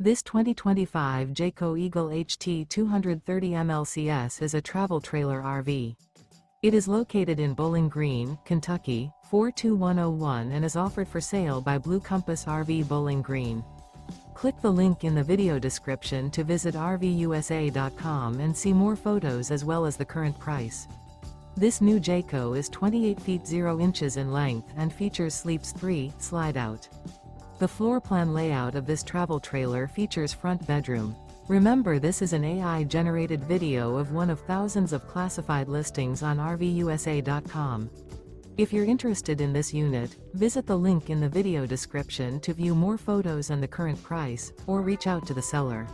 This 2025 Jayco Eagle HT 230 MLCS is a travel trailer RV. It is located in Bowling Green, Kentucky, 42101 and is offered for sale by Blue Compass RV Bowling Green. Click the link in the video description to visit RVUSA.com and see more photos as well as the current price. This new Jayco is 28 feet 0 inches in length and features Sleeps 3 Slideout. The floor plan layout of this travel trailer features front bedroom. Remember, this is an AI-generated video of one of thousands of classified listings on RVUSA.com. If you're interested in this unit, visit the link in the video description to view more photos and the current price, or reach out to the seller.